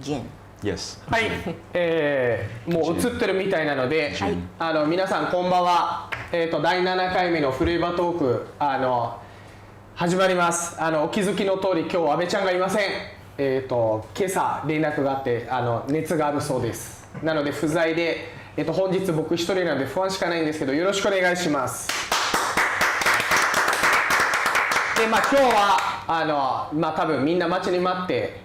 Jin. Yes. はい、もう映ってるみたいなので、皆さんこんばんは。第7回目のフレーバートーク始まります。お気づきの通り今日阿部ちゃんがいません。今朝連絡があって熱があるそうです。なので不在で、本日僕一人なので不安しかないんですけどよろしくお願いします。で今日は多分みんな待ちに待って、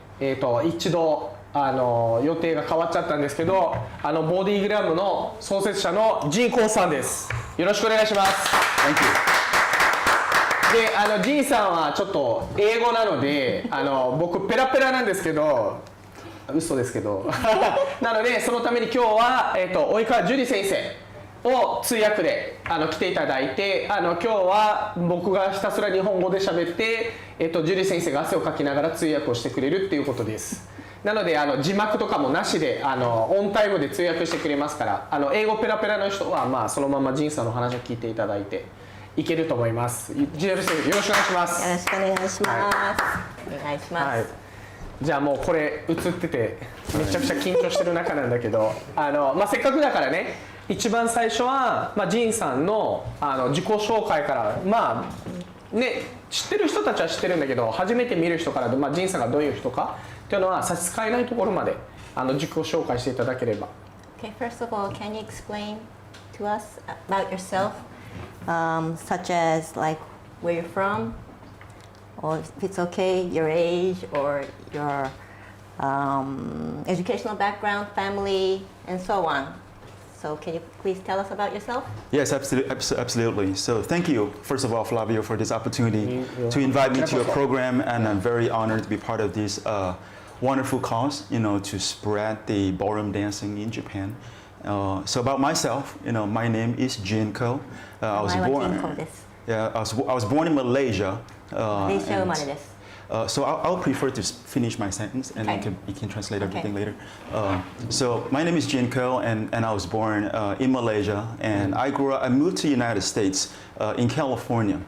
一度予定が変わっちゃったんですけどボディグラムの創設者のジンコーさんです。よろしくお願いします。 Thank you. でジンさんはちょっと英語なので僕ペラペラなんですけど嘘ですけどなのでそのために今日は、及川樹里先生を通訳で来ていただいて今日は僕がひたすら日本語で喋って、樹里先生が汗をかきながら通訳をしてくれるっていうことです。なので字幕とかもなしでオンタイムで通訳してくれますから英語ペラペラの人はそのままジンさんの話を聞いていただいていけると思います。ジン先生よろしくお願いします。よろしくお願いします。お願いします。じゃあもうこれ映っててめちゃくちゃ緊張してる中なんだけどせっかくだからね一番最初は、ジンさんの自己紹介から知ってる人たちは知ってるんだけど初めて見る人から、ジンさんがどういう人かっていうのは差し支えないところまで自己紹介していただければ。Okay, first of all, can you explain to us about yourself, such as like where you're from, or if it's okay, your age or your educational background, family, and so on. So can you please tell us about yourself? Yes, absolutely. So thank you, first of all, Flavio, for this opportunity to invite me to your program, and I'm very honored to be part of this wonderful cause, to spread the ballroom dancing in Japan. So about myself, my name is Jin Koh. I was born in Malaysia. So I'll prefer to finish my sentence, and you can translate everything later. So my name is Jin Koh, and I was born in Malaysia, and I moved to the United States in California.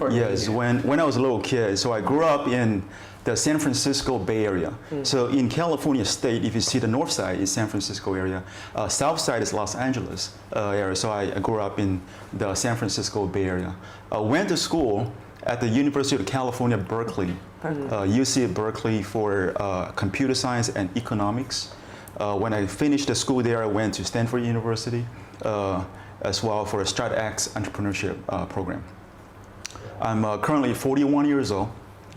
Yes, when I was a little kid. So I grew up in the San Francisco Bay Area. So in California state, if you see the north side is San Francisco area, south side is Los Angeles area. So I grew up in the San Francisco Bay Area. Went to school at the University of California, Berkeley, UC Berkeley for computer science and economics. When I finished the school there, I went to Stanford University as well for a StartX entrepreneurship program. I'm currently 41 years old,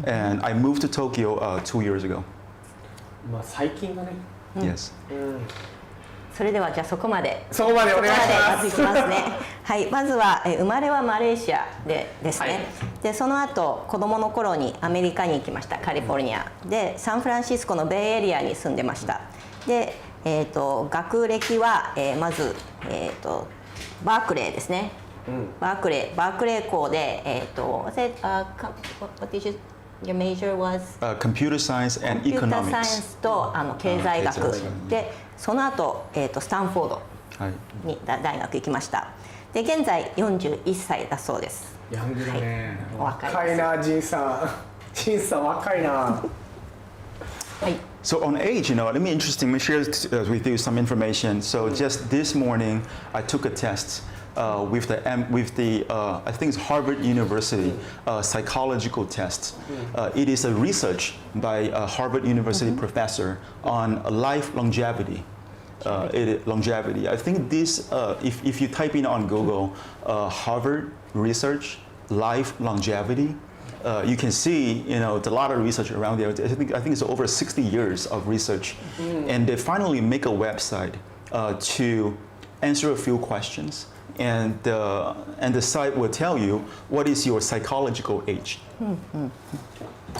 and I moved to Tokyo 2 years ago. 最近だね。Yes. それではじゃあそこまでお願いします。いきますね。はい、まずは生まれはマレーシアですね。でその後子供の頃にアメリカに行きました。カリフォルニアでサンフランシスコのベイエリアに住んでました。で学歴はまずバークレーですね。バークレー校でwhat did your major was? Computer science and economics. コンピューターサイエンスと経済学でその後スタンフォードに大学行きました。で現在41歳だそうです。ヤングだね。若いなジンさん。ジンさん若いな。はい。So on age, let me share with you some information. So just this morning, I took a test. With the I think it's Harvard University psychological test. It is a research by a Harvard University professor on life longevity. Longevity. I think this, if you type in on Google, Harvard research life longevity, you can see a lot of research around there. I think it's over 60 years of research, and they finally make a website to answer a few questions. And the site will tell you what is your psychological age.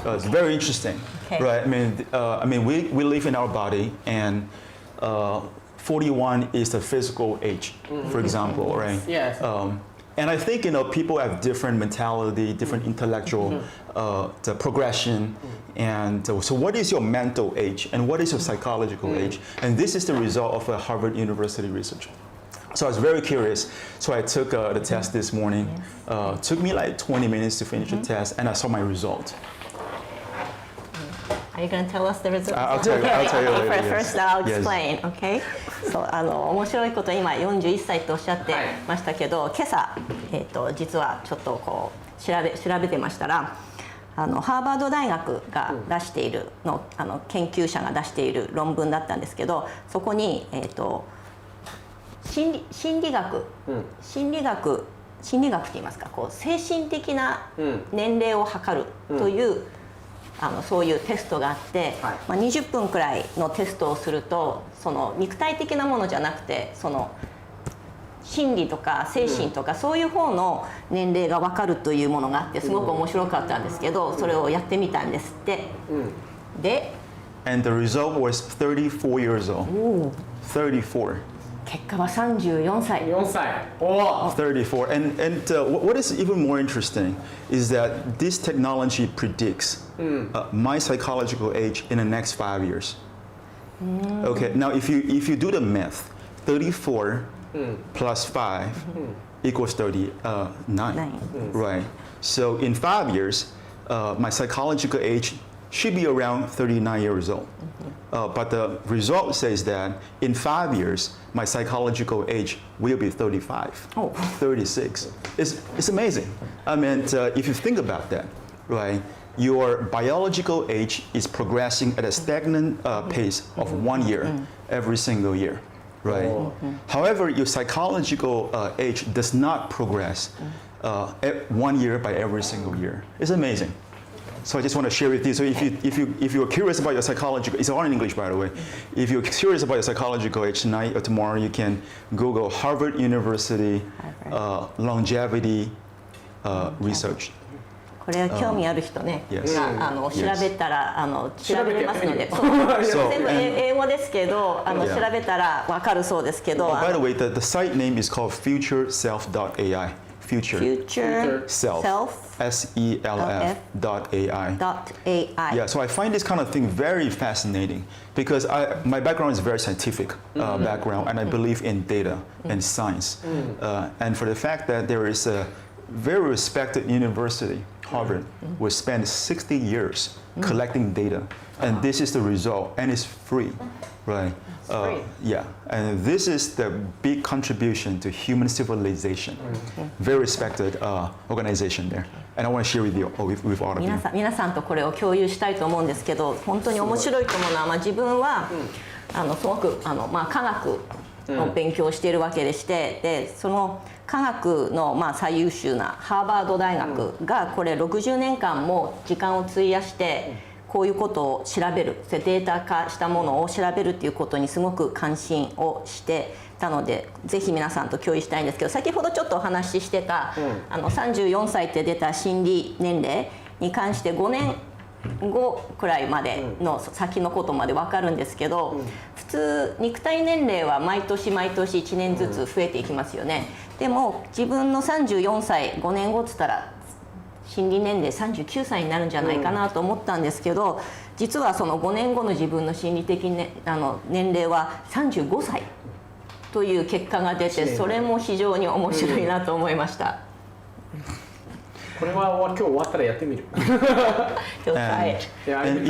It's very interesting, right? I mean, we live in our body, and 41 is the physical age, for example, right? Yes. And I think people have different mentality, different intellectual the progression, and so what is your mental age, and what is your psychological age? And this is the result of a Harvard University research. So I was very curious. So I took the test this morning. Took me like 20 minutes to finish the test, and I saw my result. Are you going to tell us the results? I'll tell you later, yes. First, I'll Yes. explain. Okay? そう面白いこと今41歳とおっしゃってましたけど、今朝実はちょっとこう調べてましたら。ハーバード大学が出しているの、研究者が出している論文だったんですけど、そこに、心理学って言いますか、こう精神的な年齢を測るという、そういうテストがあって、20分くらいのテストをすると、その肉体的なものじゃなくて、その心理とか精神とかそういう方の年齢が分かるというものがあって、すごく面白かったんですけど、それをやってみたんですって。で And the result was 34 years old. 34. 結果は34歳。4歳。おお。 34. And what is even more interesting is that this technology predicts my psychological age in the next 5 years. Okay, now if you do the math, 34 plus 5 equals 39. Right. So in 5 years, my psychological age should be around 39 years old. But the result says that in 5 years, my psychological age will be 35, 36. It's amazing. I mean, if you think about that, right? Your biological age is progressing at a stagnant pace of 1 year every single year. Right. However, your psychological age does not progress 1 year by every single year. It's amazing. So I just want to share with you. So if you're curious about your psychological, it's all in English, by the way. If you're curious about your psychological age tonight or tomorrow, you can Google Harvard University longevity research. これは興味ある人ね、調べたら調べてますので、全部英語ですけど、調べたらわかるそうですけど。By the way, the site name is called futureself.ai. Futureself. SELF.ai. Yeah, so I find this kind of thing very fascinating because my background is very scientific background, and I believe in data and science. And for the fact that there is a very respected university, Harvard, will spend 60 years collecting data, and this is the result, and it's free, right? Yeah, and this is the big contribution to human civilization. Very respected organization there, and I want to share with you, with all of you. 皆さんとこれを共有したいと思うんですけど、本当に面白いと思うのは、自分はすごく科学の勉強をしているわけでして、でその科学の最優秀なハーバード大学がこれ60年間も時間を費やしてこういうことを調べる、データ化したものを調べるっていうことにすごく関心をしてたので、ぜひ皆さんと共有したいんですけど、先ほどちょっとお話ししてた34歳って出た心理年齢に関して5年後くらいまでの先のことまで分かるんですけど、普通肉体年齢は毎年毎年1年ずつ増えていきますよね。でも自分の34歳5年後っつったら心理年齢39歳になるんじゃないかなと思ったんですけど、実はその5年後の自分の心理的、年齢は35歳という結果が出て、それも非常に面白いなと思いました。これは今日終わったらやってみる。I will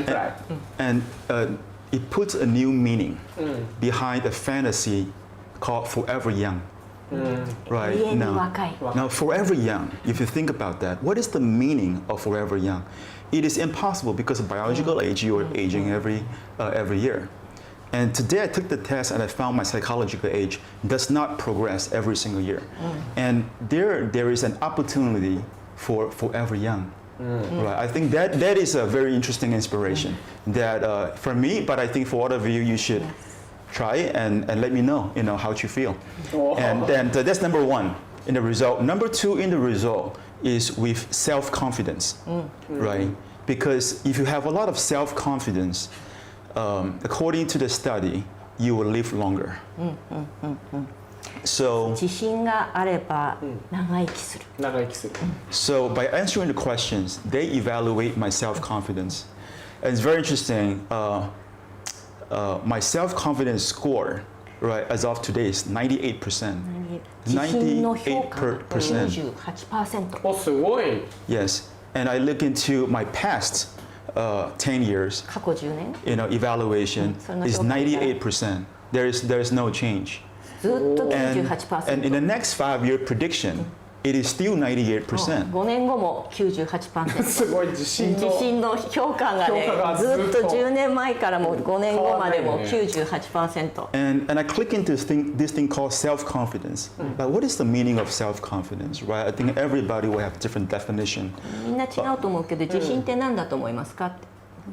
try. And it puts a new meaning behind a fantasy called Forever Young. Right now, Forever Young. If you think about that, what is the meaning of Forever Young? It is impossible because of biological age. You are aging every year. And today I took the test and I found my psychological age does not progress every single year. And there is an opportunity for Forever Young. Right. I think that is a very interesting inspiration that for me, but I think for all of you, you should try it and let me know, how you feel. And then that's number one in the result. Number two in the result is with self-confidence, right? Because if you have a lot of self-confidence, according to the study, you will live longer. So, 自信があれば長生きする。So by answering the questions, they evaluate my self-confidence. And it's very interesting. My self-confidence score, right, as of today is 98%. 自信の評価が 98%. 28%。お、すごい。 Yes. And I look into my past, 10 years, 過去10年 evaluation is 98%. There's no change. ずっと And in the 98%。next 5-year prediction, it is still 98%. 5年後も 98%。すごい自信の評価がね、ずっと10年前からも5年後までも 98%。And I click into this thing called self-confidence. But what is the meaning of self-confidence, right? I think everybody will have different definition. みんな違うと思うけど、自信って何だと思いますかっ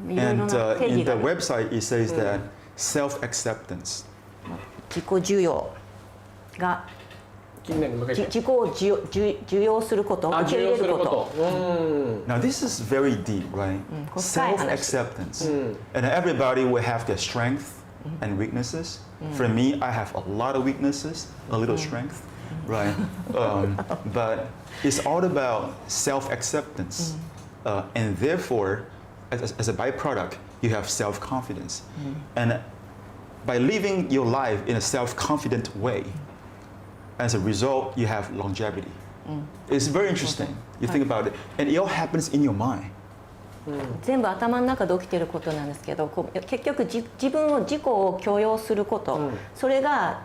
て。いろいろ And な定 in 義 the がある。 website, it says that self-acceptance. 自己需要が近年に向けて自己を受容すること、受け入れること。Now this is very deep, right? Self-acceptance. And everybody will have their strength and weaknesses. For me, I have a lot of weaknesses, a little strength, right? But it's all about self-acceptance. And therefore, as a byproduct, you have self-confidence. And by living your life in a self-confident way, as a result, you have longevity. It's very interesting. You think about it, and it all happens in your mind. 全部頭の中で起きていることなんですけど、結局自己を許容すること、それが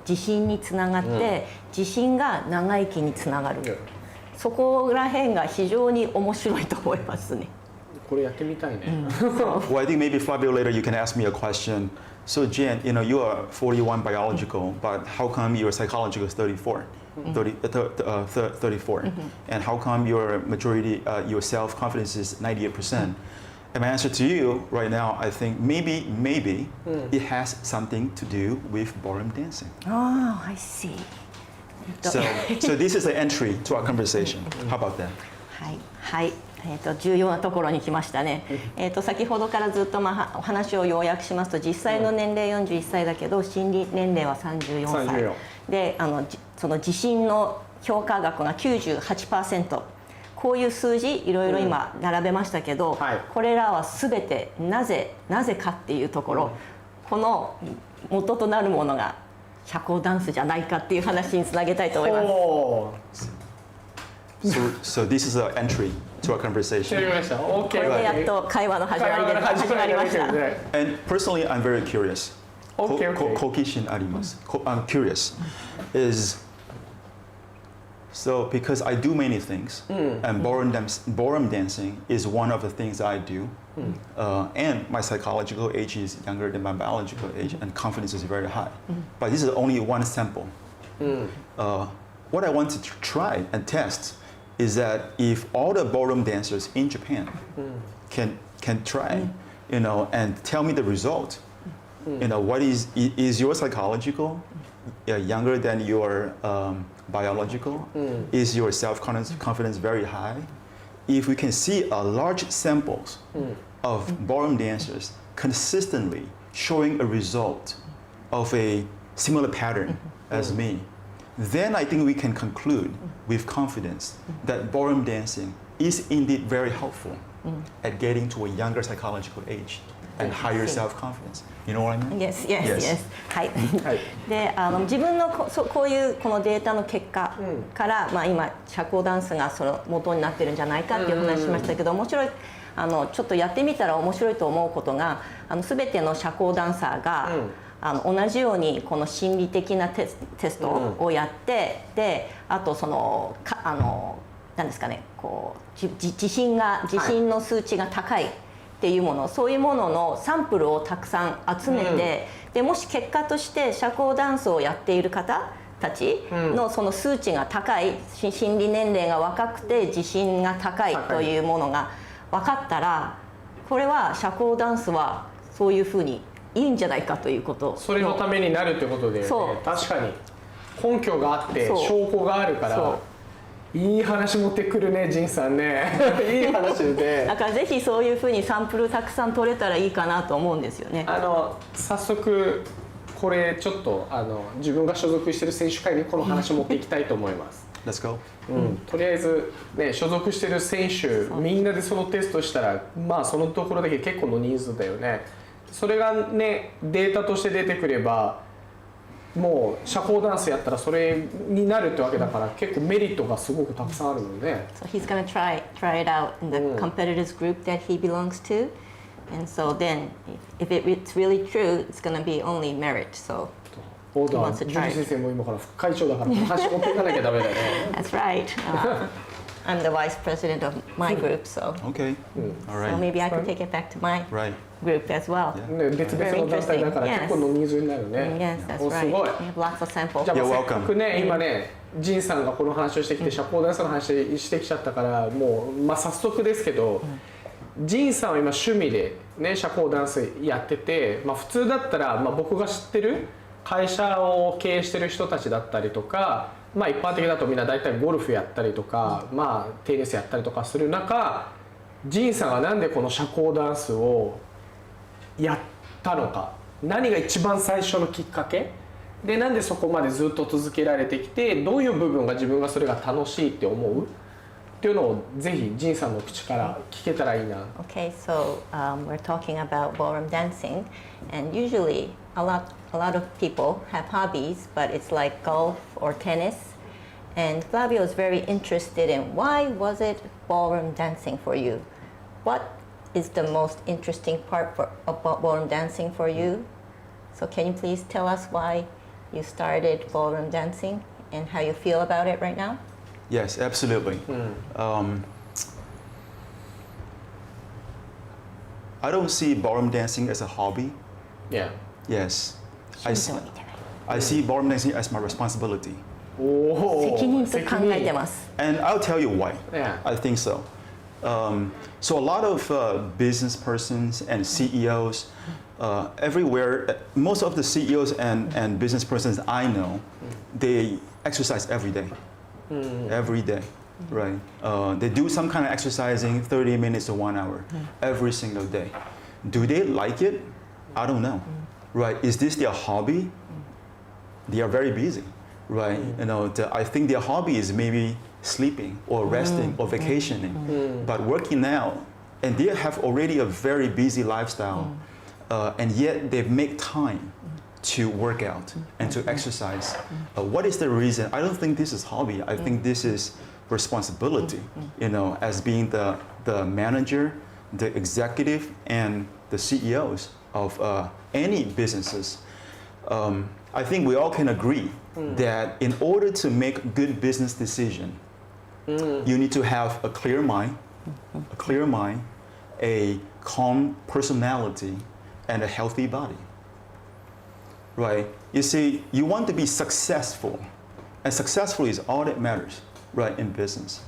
自信につながって、自信が長生きにつながる。そこら辺が非常に面白いと思いますね。これやってみたいね。Well, I think maybe Fabio later you can ask me a question. So Jen, you are 41 biological, but how come your psychological is 34? 34. And how come your majority, your self-confidence is 98%? And my answer to you right now, I think maybe it has something to do with ballroom dancing. Oh, I see. So this is an entry to our conversation. How about that? はい。重要なところに来ましたね。先ほどからずっとお話を要約しますと、実際の年齢41歳だけど心理年齢は34歳で、その自信の評価額が 98%。こういう数字いろいろ今並べましたけど、これらは全てなぜかっていうところ、この元となるものが社交ダンスじゃないかっていう話につなげたいと思います。So this is an entry to our conversation. これでやっと会話の始まりました。And personally, I'm very curious. 好奇心あります。I'm curious. So because I do many things, and ballroom dancing is one of the things I do. And my psychological age is younger than my biological age, and confidence is very high. But this is only one sample. What I want to try and test is that if all the ballroom dancers in Japan can try, and tell me the result, what is your psychological younger than your biological? Is your self-confidence very high? If we can see a large samples of ballroom dancers consistently showing a result of a similar pattern as me, then I think we can conclude with confidence that ballroom dancing is indeed very helpful at getting to a younger psychological age and higher self-confidence. You know what I mean? Yes. はい。で、自分のこういうこのデータの結果から、今社交ダンスがその元になってるんじゃないかっていう話しましたけど、面白いちょっとやってみたら面白いと思うことが、全ての社交ダンサーが同じようにこの心理的なテストをやって、で、あとその何ですかね、こう自信の数値が高いっていうもの、そういうもののサンプルをたくさん集めて、でもし結果として社交ダンスをやっている方たちのその数値が高い、心理年齢が若くて自信が高いというものが分かったら、これは社交ダンスはそういうふうにいいんじゃないかということ。それのためになるってことで、ね、確かに根拠があって証拠があるから。いい話持ってくるね、ジンさんね。いい話で。だからぜひそういうふうにサンプルたくさん取れたらいいかなと思うんですよね。早速これちょっと自分が所属している選手会にこの話を持っていきたいと思います。Let's go. とりあえずね、所属している選手みんなでそのテストしたら、そのところだけ結構の人数だよね。それがねデータとして出てくれば、もう社交ダンスやったらそれになるってわけだから結構メリットがすごくたくさんあるので。So he's gonna try it out in the competitors group that he belongs to, and so then if it's really true, it's gonna be only merit. So オーダ he ー wants to ジュ try リ it. 先生も今から副会長だからこの話持っていかなきゃダメだよね。That's right. I'm the vice president of my group, so Okay. All so right. maybe I could take it back to my Right. group as well. Yeah. ね、別々の団体だから結構の人数になるね。Yes, that's おす right. ごい。 We have lots of samples. じゃあ、 You're せっかくね、 welcome. 今ね、ジンさんがこの話をしてきて、社交ダンスの話してきちゃったから、もう、早速ですけど、ジンさんは今趣味で、ね、社交ダンスやってて、普通だったら、僕が知ってる会社を経営してる人たちだったりとか、一般的だとみんな大体ゴルフやったりとか、テニスやったりとかする中、ジンさんがなんでこの社交ダンスをやったのか、何が一番最初のきっかけで、なんでそこまでずっと続けられてきて、どういう部分が自分がそれが楽しいって思うっていうのをぜひジンさんの口から聞けたらいいな。Okay, so we're talking about ballroom dancing, and usually a lot of people have hobbies, but it's like golf or tennis. And Flavio is very interested in why was it ballroom dancing for you? What is the most interesting part about ballroom dancing for you? So can you please tell us why you started ballroom dancing and how you feel about it right now? Yes, absolutely. I don't see ballroom dancing as a hobby. Yeah. Yes. I see ballroom dancing as my responsibility. おお。責任と考えてます。 And I'll tell you why. Yeah. I think so. So a lot of business persons and CEOs everywhere, most of the CEOs and business persons I know, they exercise every day. Every day, right? They do some kind of exercising 30 minutes to 1 hour every single day. Do they like it? I don't know. Right? Is this their hobby? They are very busy, right? I think their hobby is maybe sleeping or resting or vacationing, but working out, and they have already a very busy lifestyle, and yet they make time to work out and to exercise. What is the reason? I don't think this is hobby. I think this is responsibility, as being the manager, the executive, and the CEOs of any businesses. I think we all can agree that in order to make good business decision, you need to have a clear mind, a calm personality, and a healthy body. Right? You see, you want to be successful, and successful is all that matters, right, in business.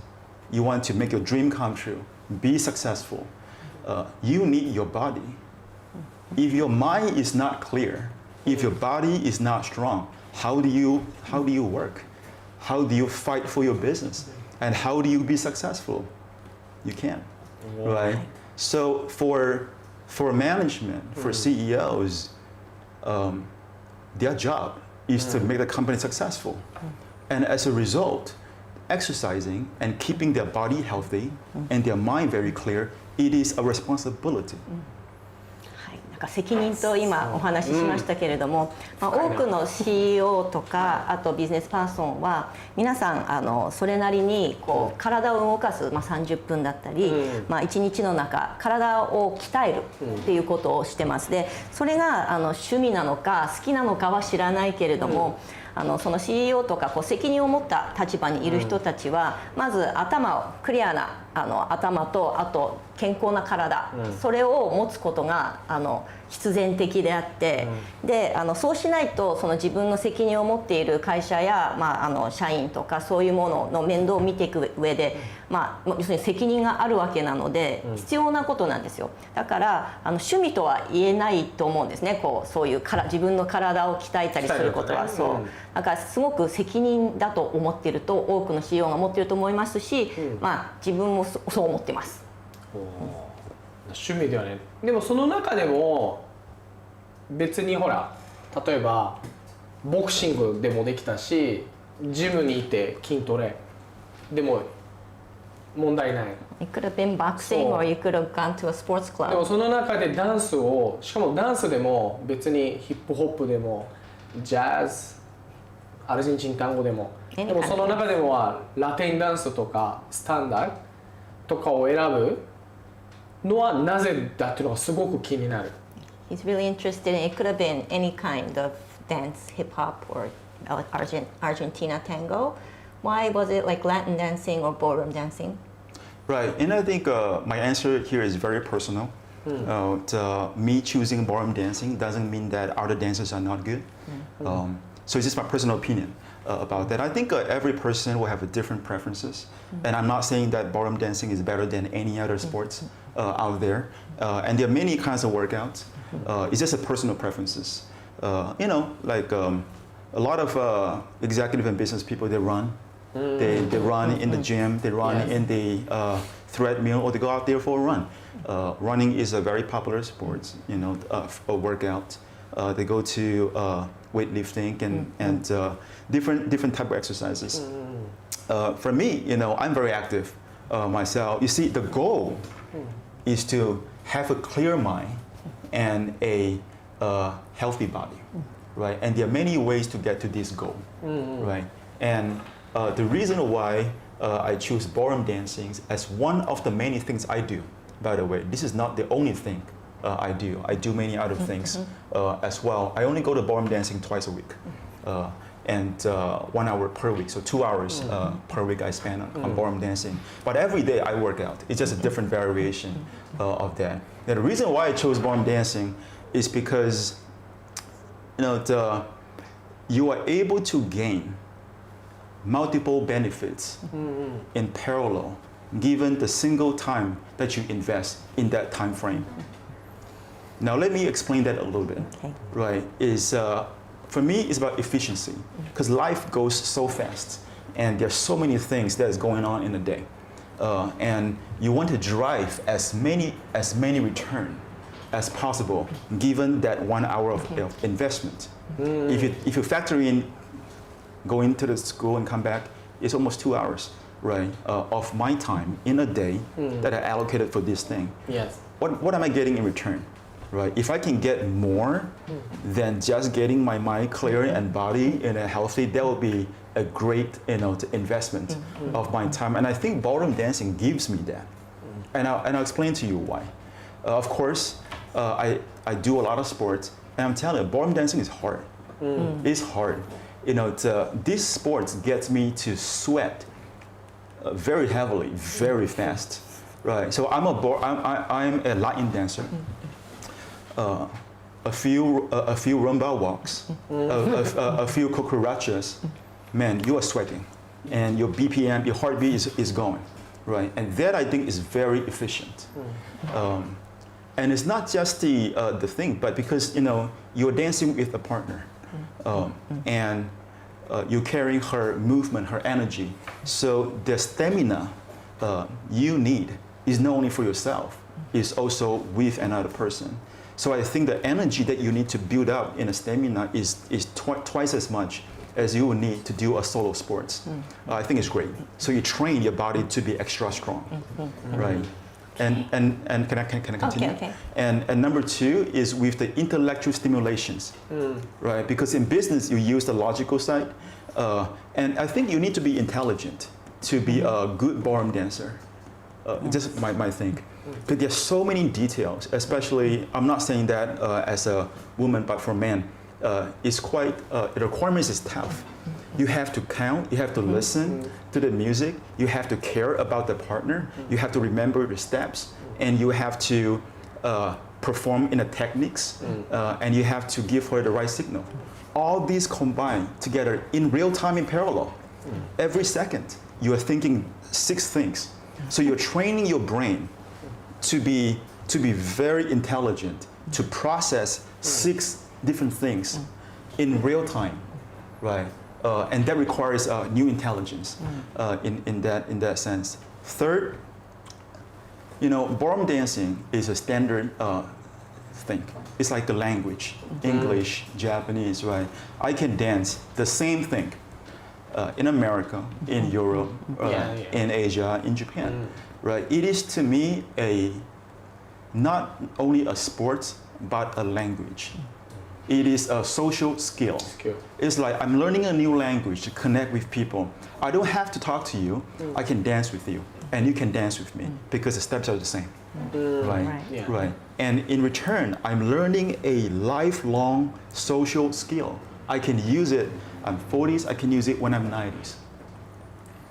You want to make your dream come true, be successful. You need your body. If your mind is not clear, if your body is not strong, how do you work? How do you fight for your business? And how do you be successful? You can't, right? So for management, for CEOs, their job is to make the company successful. And as a result, exercising and keeping their body healthy and their mind very clear, it is a responsibility. 責任と今お話ししましたけれども、多くの CEO とかあとビジネスパーソンは皆さんそれなりに体を動かす、30分だったり、1日の中体を鍛えるっていうことをしてます。でそれが趣味なのか好きなのかは知らないけれども、その CEO とか責任を持った立場にいる人たちは、まずクリアな頭とあと健康な体、それを持つことが必然的であって、でそうしないとその自分の責任を持っている会社や、社員とかそういうものの面倒を見ていく上で、要するに責任があるわけなので必要なことなんですよ。だから趣味とは言えないと思うんですね。そういう自分の体を鍛えたりすることは、そうだからすごく責任だと思っていると多くの CEO が思っていると思いますし、自分もそう思ってます。趣味ではね。でもその中でも別にほら、例えばボクシングでもできたし、ジムにいて筋トレでも問題ない。You could have been boxing or you could have gone to a sports club. でもその中でダンスを、しかもダンスでも別にヒップホップでもジャズアルゼンチン単語でも。で Any も kind その中でもはラテンダンスとかスタンダードとかを選ぶのはなぜだっていうのがすごく気になる。He's really interested in, it could have been any kind of dance, hip hop or Argentina tango. Why was it like Latin dancing or ballroom dancing? Right, and I think my answer here is very personal. Me choosing ballroom dancing doesn't mean that other dancers are not good. So it's just my personal opinion about that. I think every person will have different preferences, and I'm not saying that ballroom dancing is better than any other sports out there. And there are many kinds of workouts. It's just a personal preferences. Like a lot of executive and business people, they run. They run in the gym, they run in the treadmill, or they go out there for a run. Running is a very popular sport, a workout. They go to weightlifting and different type of exercises. For me, I'm very active myself. You see, the goal is to have a clear mind and a healthy body, right? And there are many ways to get to this goal, right? And the reason why I choose ballroom dancing as one of the many things I do, by the way, this is not the only thing I do. I do many other things as well. I only go to ballroom dancing twice a week, and 1 hour per week, so 2 hours per week I spend on ballroom dancing. But every day I work out. It's just a different variation of that. Now, the reason why I chose ballroom dancing is because you are able to gain multiple benefits in parallel, given the single time that you invest in that time frame. Now let me explain that a little bit. Okay. Right? For me, it's about efficiency, because life goes so fast, and there's so many things that's going on in a day, and you want to drive as many return as possible, given that 1 hour of investment. If you factor in going to the school and come back, it's almost 2 hours, right, of my time in a day that I allocated for this thing. Yes. What am I getting in return, right? If I can get more than just getting my mind clear and body healthy, that will be a great investment of my time. And I think ballroom dancing gives me that. And I'll explain to you why. Of course, I do a lot of sports, and I'm telling you, ballroom dancing is hard. It's hard. This sport gets me to sweat very heavily, very fast, right? So I'm a Latin dancer. A few rumba walks, a few cucarachas, man, you are sweating, and your BPM, your heartbeat is going, right? And that I think is very efficient. And it's not just the thing, but because you're dancing with a partner, and you're carrying her movement, her energy. So the stamina you need is not only for yourself, it's also with another person. So I think the energy that you need to build up in a stamina is twice as much as you would need to do a solo sports. I think it's great. So you train your body to be extra strong, right? And can I continue? Okay. And number two is with the intellectual stimulations, right? Because in business you use the logical side, and I think you need to be intelligent to be a good ballroom dancer. Just my thing. Because there's so many details, especially, I'm not saying that as a woman, but for men, it's quite, the requirements is tough. You have to count, you have to listen to the music, you have to care about the partner, you have to remember the steps, and you have to perform in the techniques, and you have to give her the right signal. All these combined together in real time in parallel. Every second, you are thinking 6 things. So you're training your brain to be very intelligent, to process 6 different things in real time, right? And that requires new intelligence in that sense. Third, ballroom dancing is a standard thing. It's like the language, English, Japanese, right? I can dance the same thing in America, in Europe, in Asia, in Japan, right? It is to me not only a sport, but a language. It is a social skill. It's like I'm learning a new language to connect with people. I don't have to talk to you. I can dance with you, and you can dance with me because the steps are the same. Right. Yeah. Right. And in return, I'm learning a lifelong social skill. I can use it. I'm 40s. I can use it when I'm 90s.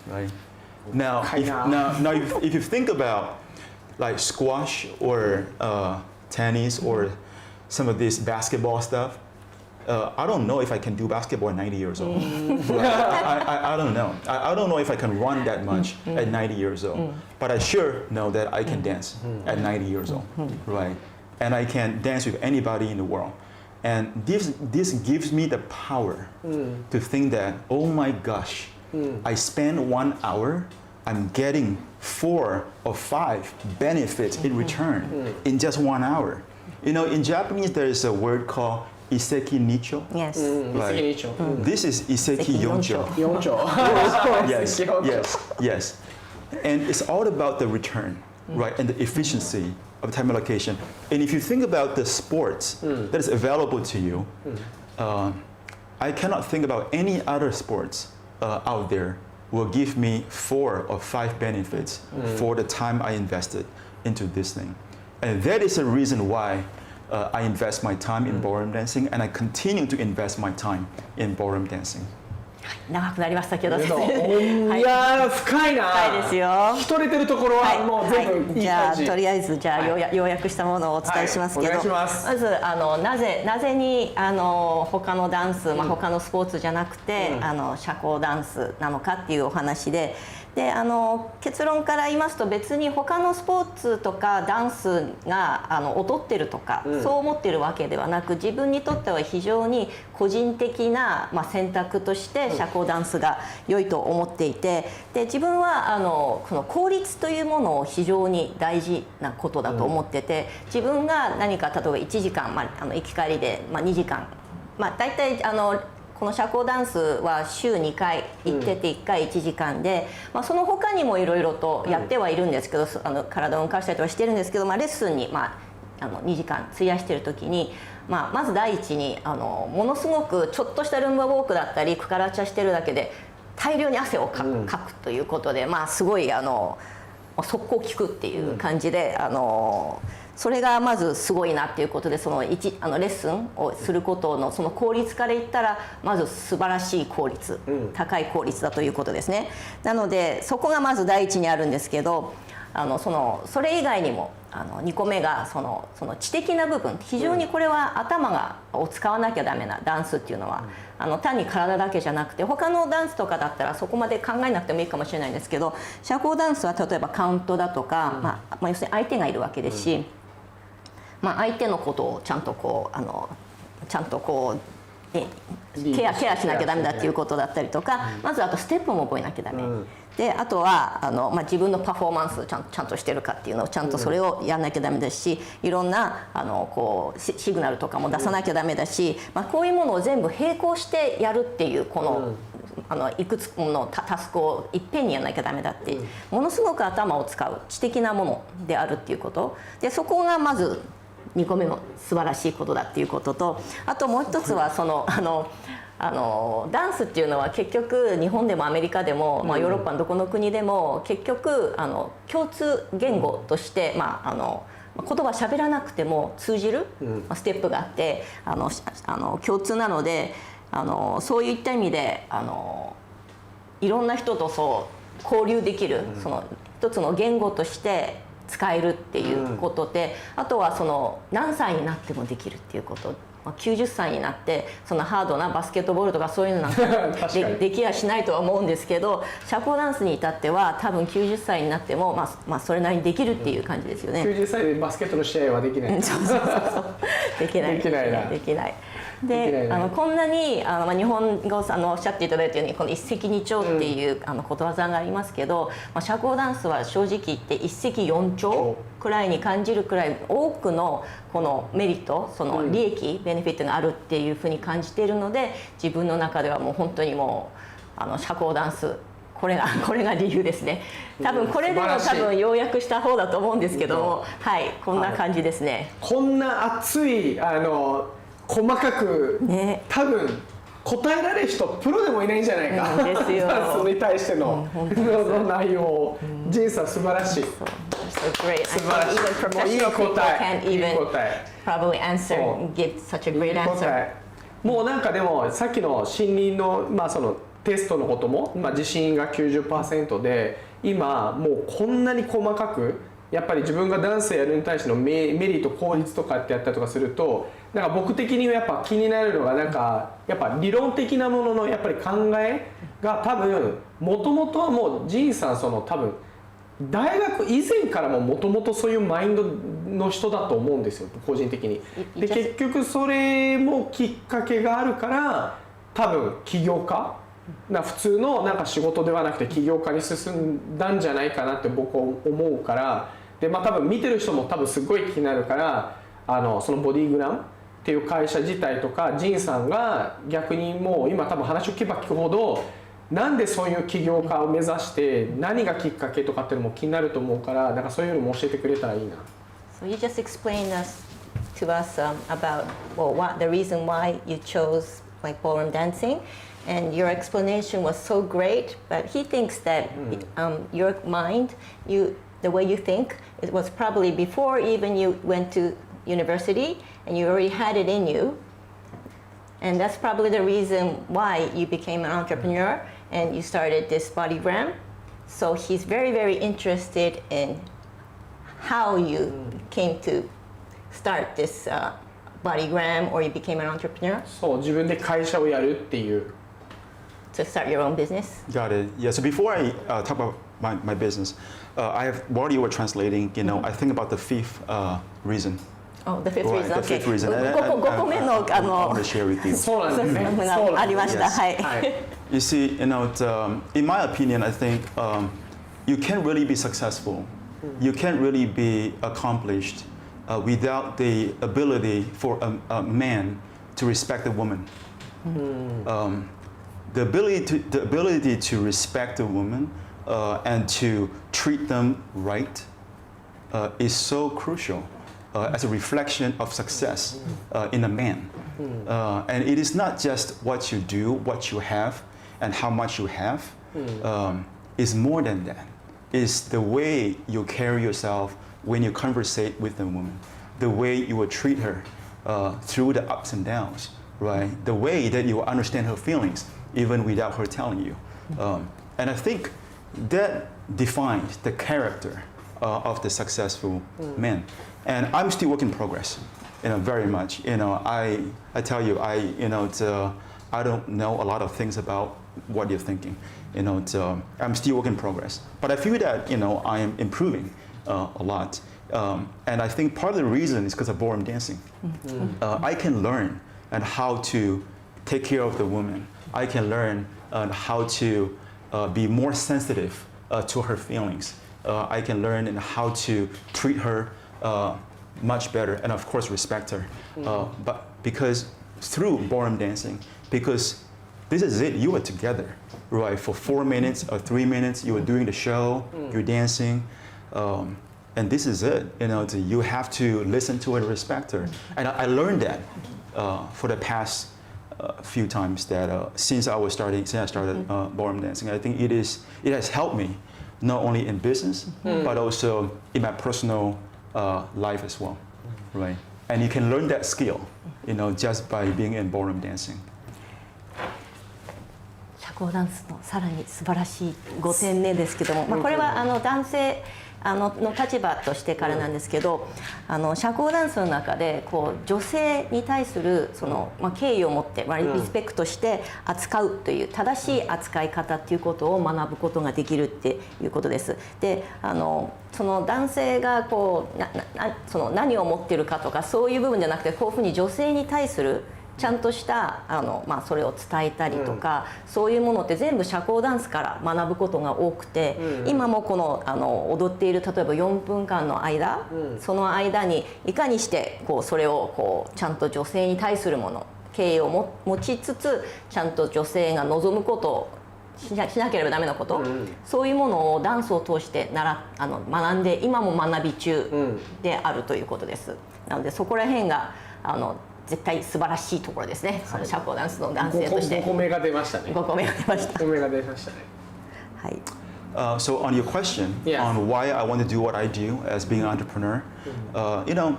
Right. Now, if you think about like squash or tennis or some of this basketball stuff, I don't know if I can do basketball at 90 years old. I don't know. I don't know if I can run that much at 90 years old. But I sure know that I can dance at 90 years old, right? And I can dance with anybody in the world. And this gives me the power to think that, oh my gosh, I spend 1 hour, I'm getting 4 or 5 benefits in return in just 1 hour. You know, in Japanese, there is a word called Iseki Nicho. Yes. Right. This is Iseki Yoncho. Yes. And it's all about the return, right, and the efficiency of time allocation. And if you think about the sports that is available to you, I cannot think about any other sports out there will give me 4 or 5 benefits for the time I invested into this thing. And that is the reason why I invest my time in ballroom dancing, and I continue to invest my time in ballroom dancing. 長くなりましたけど、いや深いな。深いですよ。一人てるところはもう全部いい感じ。じゃあとりあえず要約したものをお伝えしますけど、まずなぜに他のダンス、他のスポーツじゃなくて社交ダンスなのかっていうお話で。で結論から言いますと、別に他のスポーツとかダンスが劣ってるとか、そう思ってるわけではなく、自分にとっては非常に個人的な、選択として社交ダンスが良いと思っていて、で自分はこの効率というものを非常に大事なことだと思ってて、自分が何か例えば1時間、行き帰りで、2時間、大体この社交ダンスは週2回行ってて1回1時間で、その他にもいろいろとやってはいるんですけど、体を動かしたりとかしてるんですけど、レッスンに2時間費やしてる時に、まず第一にものすごくちょっとしたルンバウォークだったりクカラチャしてるだけで大量に汗をかくということで、すごい速攻効くっていう感じで。それがまずすごいなっていうことで、レッスンをすることのその効率から言ったら、まず素晴らしい効率、高い効率だということですね。なのでそこがまず第一にあるんですけど、それ以外にも2個目がその知的な部分、非常にこれは頭を使わなきゃダメなダンスっていうのは、単に体だけじゃなくて、他のダンスとかだったらそこまで考えなくてもいいかもしれないんですけど、社交ダンスは例えばカウントだとか、要するに相手がいるわけですし、相手のことをちゃんとケアしなきゃダメだっていうことだったりとか、まずあとステップも覚えなきゃダメ、であとは自分のパフォーマンスちゃんとしてるかっていうのをちゃんとそれをやんなきゃダメですし、いろんなシグナルとかも出さなきゃダメだし、こういうものを全部並行してやるっていうこのいくつものタスクをいっぺんにやらなきゃダメだっていう、ものすごく頭を使う知的なものであるっていうことで、そこがまず2個目の素晴らしいことだっていうことと、あともう一つはダンスっていうのは結局日本でもアメリカでも、ヨーロッパのどこの国でも結局共通言語として、言葉喋らなくても通じる、ステップがあって共通なので、そういった意味でいろんな人と交流できる、その一つの言語として使えるっていうことで、あとは何歳になってもできるっていうこと、90歳になってそのハードなバスケットボールとかそういうのなんかできやしないとは思うんですけど、社交ダンスに至っては多分90歳になってもそれなりにできるっていう感じですよね。90歳でバスケットの試合はできない。そうできない。できない。でこんなに日本語おっしゃっていただいたようにこの一石二鳥っていうことわざがありますけど、社交ダンスは正直言って一石四鳥くらいに感じるくらい多くのこのメリット、その利益、ベネフィットがあるっていうふうに感じているので、自分の中ではもう本当にもう社交ダンスこれが理由ですね。多分これでも要約した方だと思うんですけども、はい、こんな感じですね。こんな熱い細かく、ね、多分答えられる人プロでもいないんじゃないか、ですよダンスに対しての、内容、ジンさん素晴らしい。So great. 素晴らしい。 Even もういい professional people 答え。 can't いい even 答え。 probably answer, そう give such a great いい答 answer. え。もうなんかでもさっきの森林のそのテストのことも、自信が 90% で、今もうこんなに細かくやっぱり自分がダンスやるに対してのメリット効率とかってやったりとかすると、なんか僕的にはやっぱ気になるのがなんかやっぱ理論的なもののやっぱり考えが多分もともとはもうジンさんその多分大学以前からももともとそういうマインドの人だと思うんですよ、個人的に。で結局それもきっかけがあるから多分起業家普通のなんか仕事ではなくて起業家に進んだんじゃないかなって僕は思うから、で多分見てる人も多分すごい気になるから、そのボディグラムっていう会社自体とかジンさんが逆にもう今多分話を聞けば聞くほどなんでそういう起業家を目指して何がきっかけとかっていうのも気になると思うから、なんかそういうのも教えてくれたらいいな。So you just explained to us about what the reason why you chose like ballroom dancing, and your explanation was so great. But he thinks that your mind, the way you think, it was probably before even you went to university, and you already had it in you. And that's probably the reason why you became an entrepreneur and you started this Bodygram. So he's very, very interested in how you came to start this Bodygram, or you became an entrepreneur. そう自分で会社をやるっていう。To start your own business. Got it. Yeah. So before I talk about my business, while you were translating, I think about the fifth reason. Oh, the fifth Right, reason. the Okay. fifth reason. 5個目のI want to share with you. そうなんですね。ありました。はい。You see, in my opinion, I think you can't really be successful. You can't really be accomplished without the ability for a man to respect a woman. The ability to respect a woman and to treat them right is so crucial as a reflection of success in a man. And it is not just what you do, what you have, and how much you have. It's more than that. It's the way you carry yourself when you conversate with a woman, the way you will treat her through the ups and downs, right? The way that you will understand her feelings even without her telling you. And I think that defines the character of the successful man. And I'm still work in progress, very much. I tell you, I don't know a lot of things about what you're thinking. I'm still work in progress. But I feel that, I am improving a lot. And I think part of the reason is because of ballroom dancing. I can learn and how to take care of the woman. I can learn how to be more sensitive to her feelings. I can learn how to treat her much better, and of course respect her. But because through ballroom dancing, because this is it, you were together, right? For 4 minutes or 3 minutes, you were doing the show, you're dancing, and this is it. You have to listen to her and respect her. And I learned that for the past few times that since I started ballroom dancing. I think it has helped me not only in business but also in my personal life as well, right? And you can learn that skill, just by being in ballroom dancing. 社交ダンスのさらに素晴らしい5点目ですけども、これは男性の立場としてからなんですけど、社交ダンスの中で女性に対する敬意を持って、リスペクトして扱うという正しい扱い方っていうことを学ぶことができるっていうことです。で、その男性が何を持ってるかとかそういう部分じゃなくて、こういうふうに女性に対するちゃんとしたそれを伝えたりとか、そういうものって全部社交ダンスから学ぶことが多くて、今もこの踊っている例えば4分間の間、その間にいかにしてそれをちゃんと女性に対するもの、敬意を持ちつつちゃんと女性が望むことをしなければダメなこと、そういうものをダンスを通して学んで今も学び中であるということです。なのでそこら辺が絶対素晴らしいところですね、その社交ダンスの男性として。5個目が出ましたね。 5個目が出ました。 5個目が出ましたね。はい。So on your question Yes. on why I want to do what I do as being an entrepreneur, you know,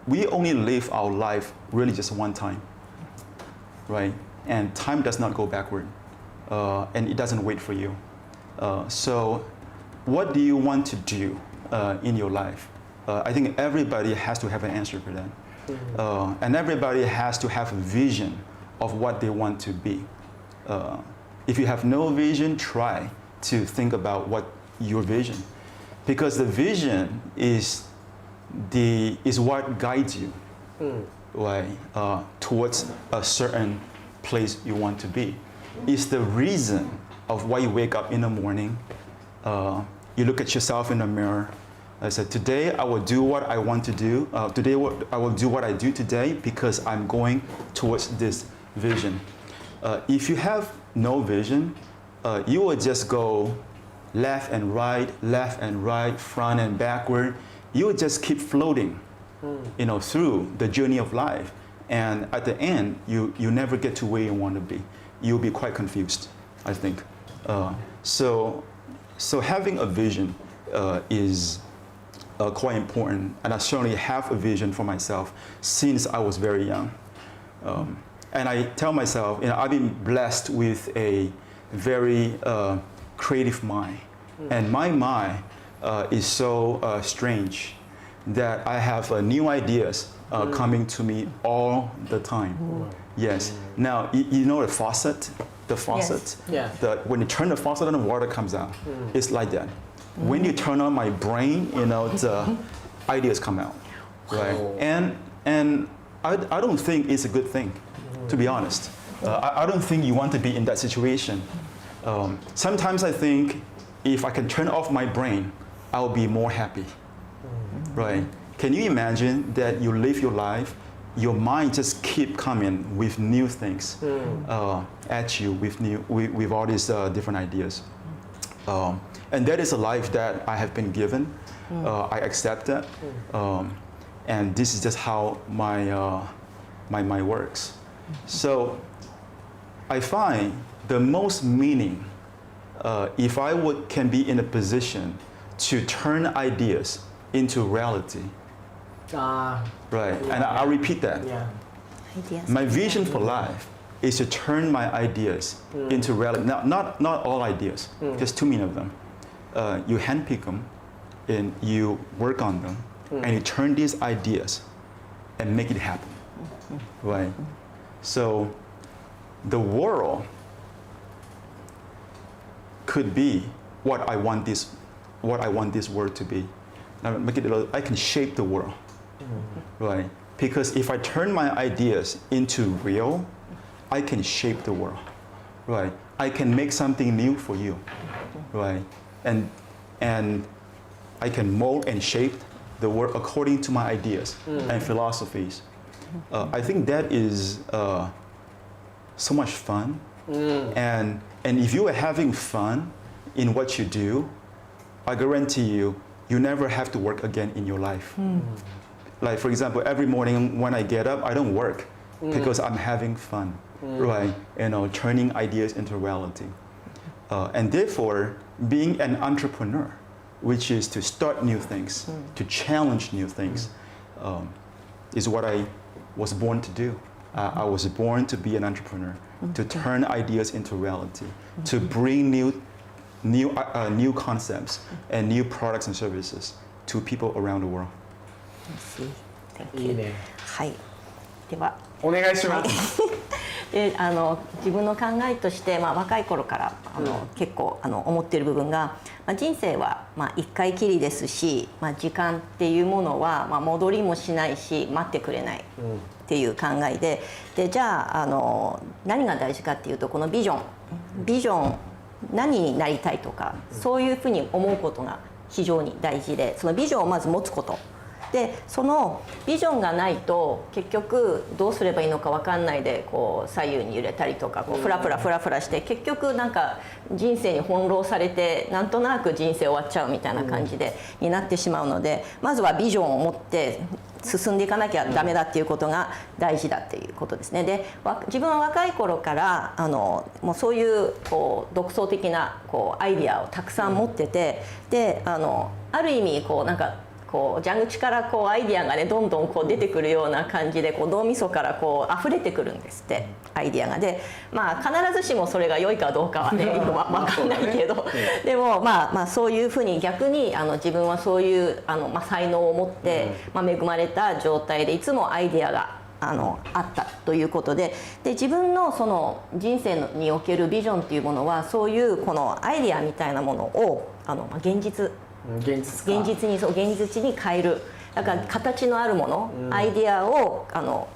we only live our life really just one time, right? And time does not go backward, and it doesn't wait for you. So what do you want to do in your life? I think everybody has to have an answer for that. And everybody has to have a vision of what they want to be. If you have no vision, try to think about what your vision, because the vision is what guides you, right, towards a certain place you want to be. It's the reason of why you wake up in the morning. You look at yourself in the mirror. I said, today I will do what I want to do. Today I will do what I do today because I'm going towards this vision. If you have no vision, you will just go left and right, front and backward. You will just keep floating, through the journey of life. And at the end, you never get to where you want to be. You'll be quite confused, I think. So having a vision is quite important, and I certainly have a vision for myself since I was very young. And I tell myself, I've been blessed with a very creative mind, and my mind is so strange that I have new ideas coming to me all the time. Yes. Now, you know the faucet? The faucet? Yes. Yeah. When you turn the faucet on, the water comes out. It's like that. When you turn on my brain, the ideas come out, right? And I don't think it's a good thing, to be honest. I don't think you want to be in that situation. Sometimes I think if I can turn off my brain, I'll be more happy, right? Can you imagine that you live your life, your mind just keep coming with new things at you, with all these different ideas. And that is a life that I have been given. I accept that. And this is just how my mind works. So I find the most meaning if I can be in a position to turn ideas into reality. Right, and I'll repeat that. Yeah. Ideas. My vision for life is to turn my ideas into reality. Not all ideas, just too many of them. You handpick them, and you work on them, and you turn these ideas and make it happen, right? So the world could be what I want this world to be. Now make it I can shape the world, right? Because if I turn my ideas into real, I can shape the world, right? I can make something new for you, right? And I can mold and shape the world according to my ideas and philosophies. I think that is so much fun. And if you are having fun in what you do, I guarantee you never have to work again in your life. Like, for example, every morning when I get up, I don't work because I'm having fun, right? Turning ideas into reality. And therefore, being an entrepreneur, which is to start new things, to challenge new things, is what I was born to do. I was born to be an entrepreneur, to turn ideas into reality, to bring new concepts and new products and services to people around the world. Thank いい you. ね。はい。では。お願いします。で自分の考えとして、若い頃から結構思っている部分が、人生は一回きりですし、時間っていうものは戻りもしないし待ってくれないっていう考えで、じゃあ何が大事かっていうと、このビジョン何になりたいとか、そういうふうに思うことが非常に大事で、そのビジョンをまず持つこと。でそのビジョンがないと結局どうすればいいのか分かんないで左右に揺れたりとかフラフラして結局なんか人生に翻弄されてなんとなく人生終わっちゃうみたいな感じになってしまうので、まずはビジョンを持って進んでいかなきゃダメだっていうことが大事だっていうことですね。で自分は若い頃からもうそういう独創的なアイディアをたくさん持ってて、である意味なんか蛇口からアイディアがねどんどん出てくるような感じで脳みそから溢れてくるんですって、アイディアが。で必ずしもそれが良いかどうかはね分かんないけど、でもそういうふうに逆に自分はそういう才能を持って、恵まれた状態でいつもアイディアがあったということで、自分のその人生におけるビジョンっていうものはそういうこのアイディアみたいなものを現実に変える。だから形のあるもの、アイディアを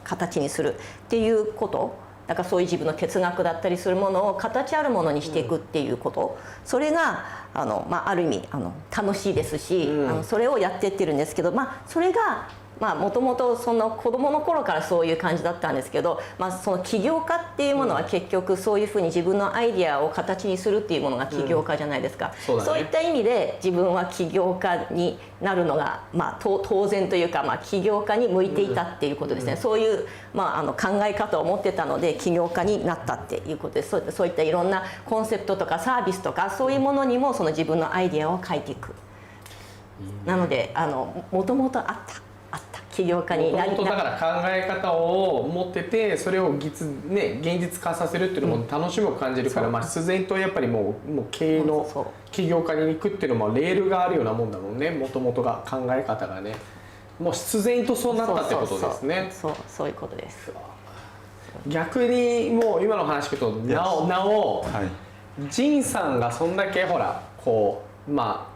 形にするっていうこと、だからそういう自分の哲学だったりするものを形あるものにしていくっていうこと、それがある意味楽しいですし、それをやってってるんですけど、それがもともとその子供の頃からそういう感じだったんですけど、その起業家っていうものは結局そういうふうに自分のアイディアを形にするっていうものが起業家じゃないですか。そういった意味で自分は起業家になるのが当然というか、起業家に向いていたっていうことですね。そういう考え方を持ってたので起業家になったっていうことです。そういったいろんなコンセプトとかサービスとかそういうものにもその自分のアイディアを書いていく。なのでもともとあった起業家になりだから考え方を持ってて、それを現実化させるっていうのも楽しみを感じるから、必然とやっぱりもう経営の起業家に行くっていうのもレールがあるようなもんだもんね。もともとが考え方がね、もう必然とそうなったってことですね。そういうことです。逆にもう今の話聞くとなおジンさんがそんだけほら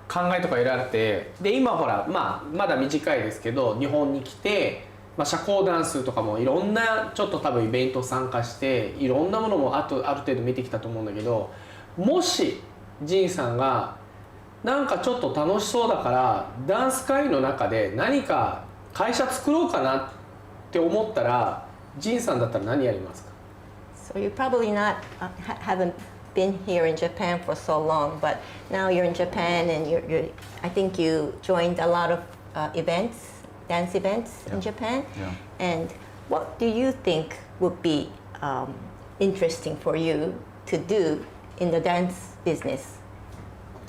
考えとかいられて、で今ほらまだ短いですけど日本に来て、社交ダンスとかもいろんなちょっと多分イベント参加していろんなものもある程度見てきたと思うんだけど、もしジンさんがなんかちょっと楽しそうだからダンス界の中で何か会社作ろうかなって思ったら、ジンさんだったら何やりますか？ So you probably haven't been here in Japan for so long, but now you're in Japan and I think you joined a lot of dance events in Japan. And what do you think would be interesting for you to do in the dance business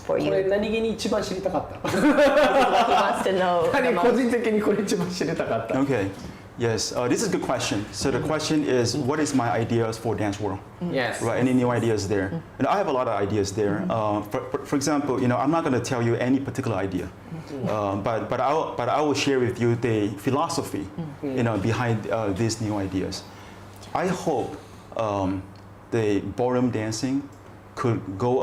for you? これ何気に一番知りたかった。He wants to know. 個人的にこれ一番知りたかった。Okay. Yes, this is a good question. So the question is, what is my ideas for dance world? Yes. Right, any new ideas there? And I have a lot of ideas there. For example, I'm not going to tell you any particular idea, but I will share with you the philosophy, behind these new ideas. I hope the ballroom dancing could be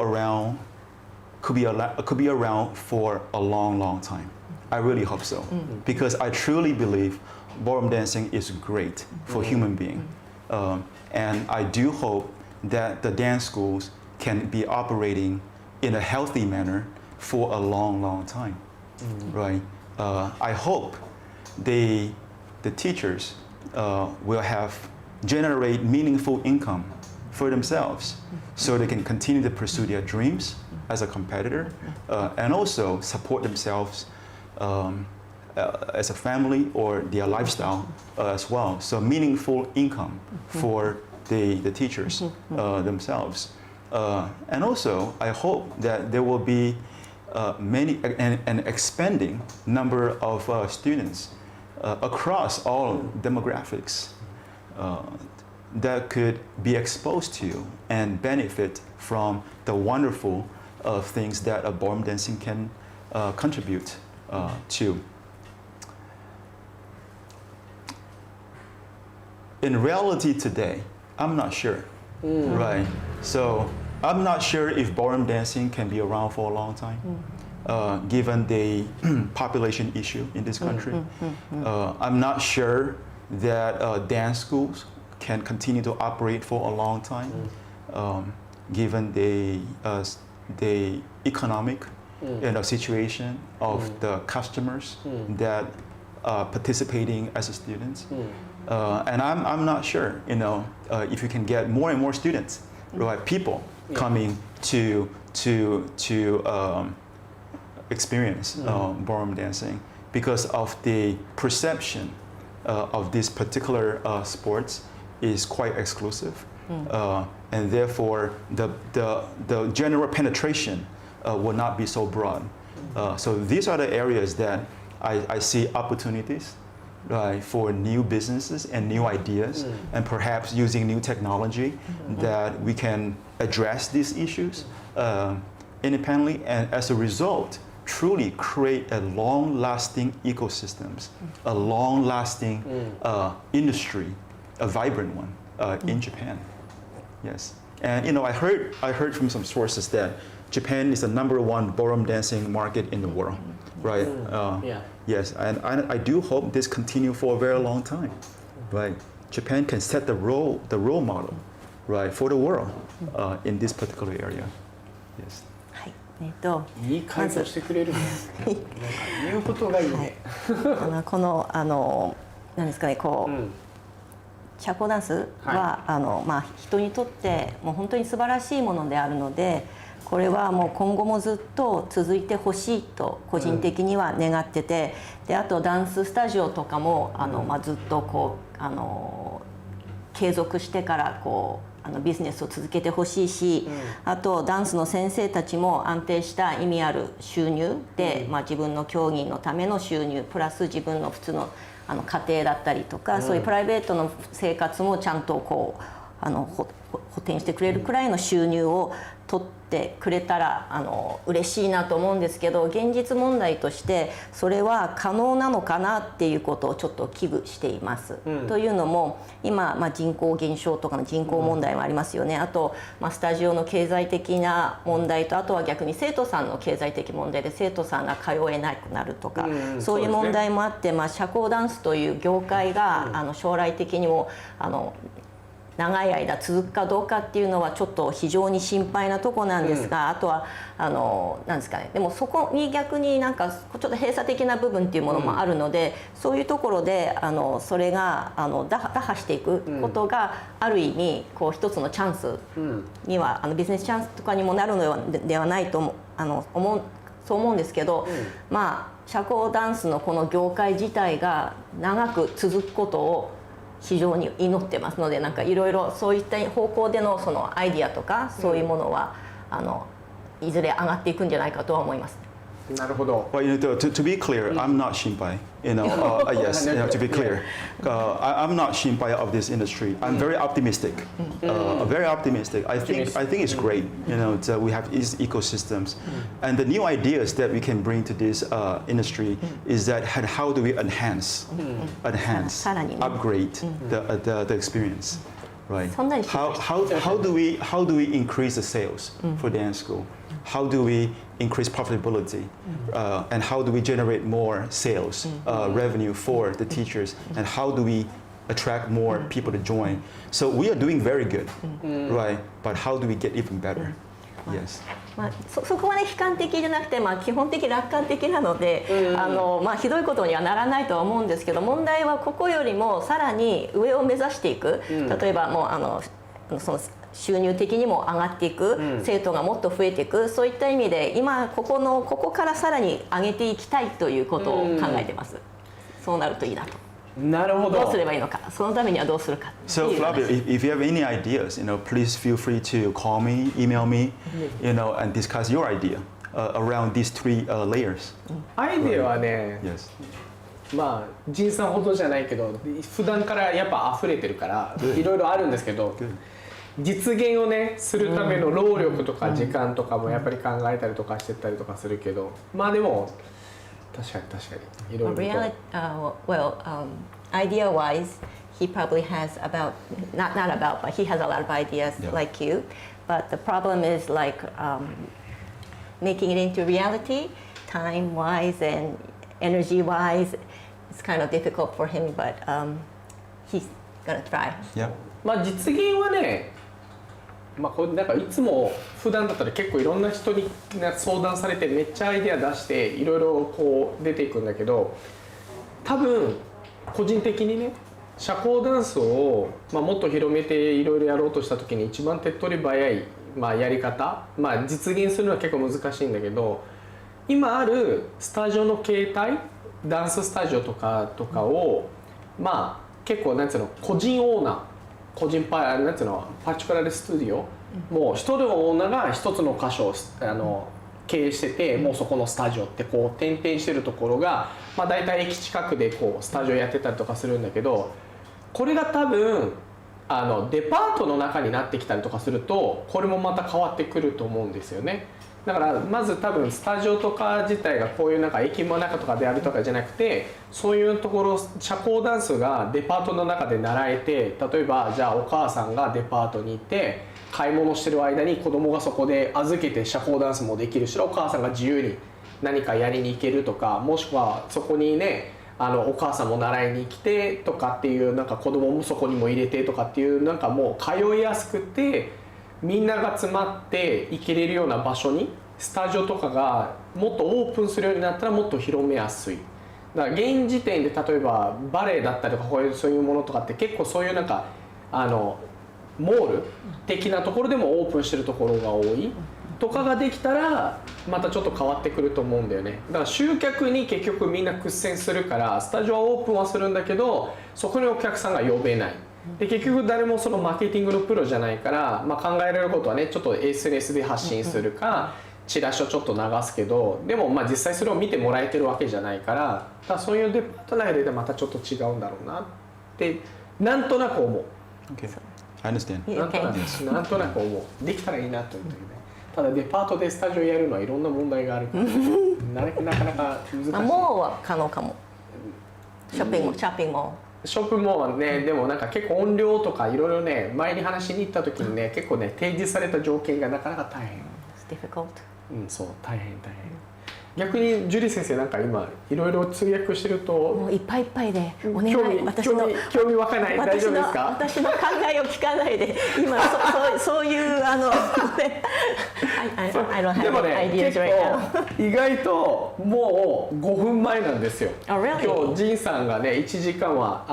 around for a long time. I really hope so, because I truly believe ballroom dancing is great for human being, and I do hope that the dance schools can be operating in a healthy manner for a long time, right? I hope the teachers will generate meaningful income for themselves, so they can continue to pursue their dreams as a competitor, and also support themselves as a family or their lifestyle as well. So meaningful income for the teachers themselves. And also, I hope that there will be an expanding number of students across all demographics that could be exposed to and benefit from the wonderful things that ballroom dancing can contribute to. In reality today, I'm not sure, right? So I'm not sure if ballroom dancing can be around for a long time, given the population issue in this country. I'm not sure that dance schools can continue to operate for a long time, given the economic situation of the customers that are participating as students. And I'm not sure, if you can get more and more students, right? People coming to experience ballroom dancing, because of the perception of this particular sports is quite exclusive, and therefore the general penetration will not be so broad. So these are the areas that I see opportunities for new businesses and new ideas, and perhaps using new technology that we can address these issues independently, and as a result, truly create a long-lasting ecosystems, a long-lasting industry, a vibrant one in Japan. Yes, and I heard from some sources that Japan is the #1 ballroom dancing market in the world, right? Yes, and I do hope this continue for a very long time, right? Japan can set the role model, right, for the world in this particular area. Yes. いい回答してくれるね。なんか言うことがいいね。このなんですかね、社交ダンスは、人にとってもう本当に素晴らしいものであるので、これはもう今後もずっと続いてほしいと個人的には願ってて、であとダンススタジオとかもずっと継続してからビジネスを続けてほしいし、あとダンスの先生たちも安定した意味ある収入で、自分の競技のための収入プラス自分の普通の家庭だったりとか、そういうプライベートの生活もちゃんと補填してくれるくらいの収入を取ってくれたら嬉しいなと思うんですけど、現実問題としてそれは可能なのかなっていうことをちょっと危惧しています。というのも今、人口減少とかの人口問題もありますよね。あと、スタジオの経済的な問題と、あとは逆に生徒さんの経済的問題で生徒さんが通えなくなるとか、そういう問題もあって、社交ダンスという業界が将来的にも長い間続くかどうかっていうのはちょっと非常に心配なとこなんですが、あとはなんですかね、でもそこに逆になんかちょっと閉鎖的な部分っていうものもあるので、そういうところでそれが打破していくことがある意味一つのチャンスにはビジネスチャンスとかにもなるのではないとそう思うんですけど、社交ダンスのこの業界自体が長く続くことを非常に祈ってますので、なんかいろいろそういった方向でのそのアイディアとかそういうものはいずれ上がっていくんじゃないかとは思います。なるほど。Well, to be clear, I'm not shinpai. Yes, to be clear, I'm not shinpai of this industry. I'm very optimistic. Very optimistic. I think it's great. That we have these ecosystems, and the new ideas that we can bring to this industry is that how do we enhance, upgrade the experience, right? How do we increase the sales for dance school? How do we increase profitability, and how do we generate more sales revenue for the teachers, and how do we attract more people to join? So we are doing very good, right? But how do we get even better? Yes. そこはね悲観的じゃなくて、基本的楽観的なので、ひどいことにはならないとは思うんですけど、問題はここよりもさらに上を目指していく、例えばもうその収入的にも上がっていく、生徒がもっと増えていく、そういった意味で今ここからさらに上げていきたいということを考えてます。そうなるといいなと。なるほど。どうすればいいのか、そのためにはどうするか。So Flavio, if you have any ideas, please feel free to call me, email me, and discuss your idea around these three layers. アイデアはね、ジンさんほどじゃないけど、普段からやっぱ溢れてるからいろいろあるんですけど。実現をねするための労力とか時間とかもやっぱり考えたりとかしてたりとかするけど、でも確かにいろいろと。Idea-wise, he probably has not about, but he has a lot of ideas like you. But the problem is making it into reality, time-wise and energy-wise. It's kind of difficult for him, but he's gonna try. Yeah. 実現はね。なんかいつも普段だったら結構いろんな人に相談されてめっちゃアイデア出していろいろ出ていくんだけど、多分個人的にね社交ダンスをもっと広めていろいろやろうとした時に一番手っ取り早いやり方、実現するのは結構難しいんだけど、今あるスタジオの形態、ダンススタジオとかを、まあ結構なんつうの、個人オーナー、個人なんつうの、パーチュラルスタジオ、もう一人のオーナーが一つの箇所を経営してて、もうそこのスタジオってこう転々してるところが、まあ大体駅近くでこうスタジオやってたりとかするんだけど、これが多分デパートの中になってきたりとかすると、これもまた変わってくると思うんですよね。だからまず多分スタジオとか自体がこういうなんか駅の中とかであるとかじゃなくて、そういうところ社交ダンスがデパートの中で習えて、例えばじゃあお母さんがデパートに行って買い物してる間に子供がそこで預けて社交ダンスもできるし、お母さんが自由に何かやりに行けるとか、もしくはそこにねお母さんも習いに来てとかっていう、なんか子供もそこにも入れてとかっていう、なんかもう通いやすくてみんなが集まって行けれるような場所にスタジオとかがもっとオープンするようになったらもっと広めやすい。だから現時点で例えばバレエだったりとかそういうものとかって結構そういうなんかモール的なところでもオープンしてるところが多いとかができたらまたちょっと変わってくると思うんだよね。だから集客に結局みんな屈戦するから、スタジオはオープンはするんだけどそこにお客さんが呼べない。で結局誰もそのマーケティングのプロじゃないから、まあ、考えられることはね、ちょっと SNS で発信するかチラシをちょっと流すけど、でもまあ実際それを見てもらえてるわけじゃないから、だからそういうデパート内でまたちょっと違うんだろうなってなんとなく思う。 Okay. I understand. なんとなく思う。できたらいいなと思ったけどね。ただデパートでスタジオやるのはいろんな問題があるからなかなか難しい。モーは可能かも。ショッピングも。ショップもね、でもなんか結構音量とかいろいろね、前に話しに行った時にね、結構ね提示された条件がなかなか大変。It's difficult. うん、そう、大変。逆にジュリ先生なんか今いろいろ通訳してるともういっぱいいっぱいでお願い。興味湧かない。大丈夫ですか？私の考えを聞かないで今そういうI don't でも have ね、 ideas 結 right now. 構意外ともう5分前なんですよ。Oh, really? 今日ジンさんがね1時間は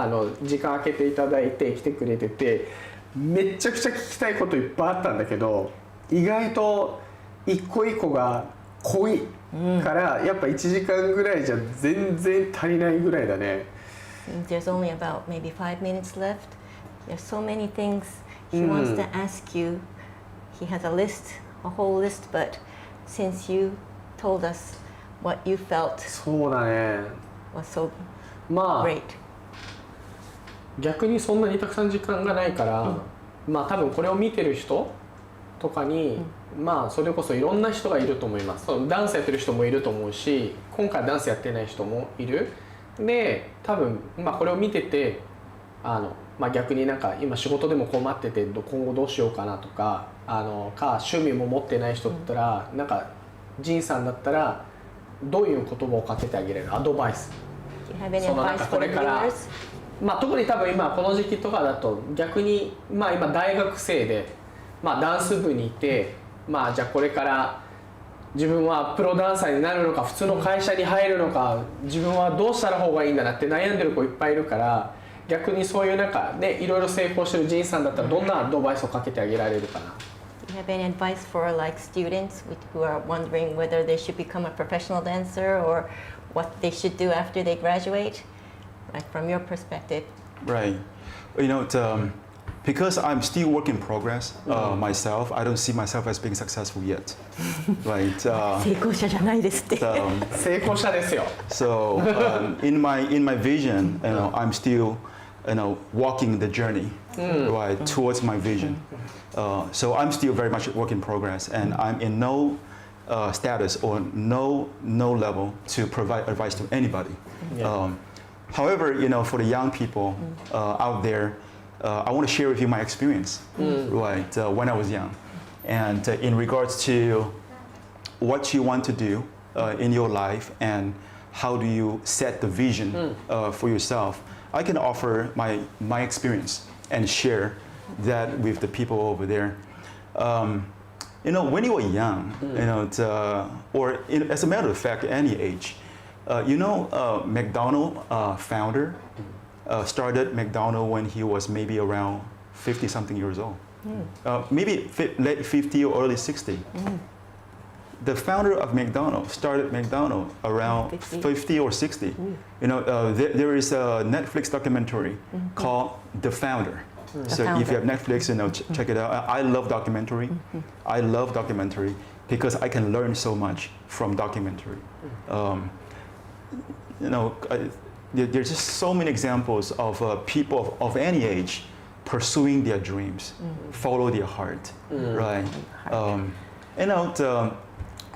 時間空けていただいて来てくれてて、めちゃくちゃ聞きたいこといっぱいあったんだけど、意外と一個一個が濃いから、やっぱ1時間ぐらいじゃ全然足りないぐらいだね。There's only about maybe 5 minutes left. There's so many things he wants to ask you. He has a whole list, but since you told us what you felt そうだね。 was so まあ great. 逆にそんなにたくさん時間がないから、まあ多分これを見てる人とかに、まあそれこそいろんな人がいると思います。ダンスやってる人もいると思うし、今回ダンスやってない人もいる。で多分まあこれを見ててまあ、逆になんか今仕事でも困ってて今後どうしようかなとか趣味も持ってない人だったら、なんかジンさんだったらどういう言葉をかけてあげれるアドバイス。 Do you have any そのなん advice か for こ the れから、 viewers? まあ、特に多分今この時期とかだと逆に、まあ、今大学生で、まあ、ダンス部にいて、まあ、じゃあこれから自分はプロダンサーになるのか普通の会社に入るのか、自分はどうしたら方がいいんだなって悩んでる子いっぱいいるから、逆にそういうなんかね、いろいろ成功してるジンさんだったらどんなアドバイスをかけてあげられるかな。Do you have any advice for like students who are wondering whether they should become a professional dancer or what they should do after they graduate? Like from your perspective. Right. You know, because I'm still work in progress myself, I don't see myself as being successful yet. Right. 成功者じゃないですって。成功者ですよ。 So in my vision, I'm still, walking the journey, right, towards my vision. So I'm still very much work in progress, and I'm in no status or no level to provide advice to anybody. However, for the young people out there, I want to share with you my experience, right, when I was young, and in regards to what you want to do in your life and how do you set the vision for yourself. I can offer my experience and share that with the people over there. When you were young, or as a matter of fact, any age, McDonald founder started McDonald when he was maybe around 50-something years old, maybe late 50 or early 60. the founder of McDonald's started McDonald's around 50 or 60. You know, there is a Netflix documentary called The Founder. So if you have Netflix, you know, check it out. I love documentary. I love documentary because I can learn so much from documentary. You know, there's just so many examples of people of any age pursuing their dreams, follow their heart, right? You know,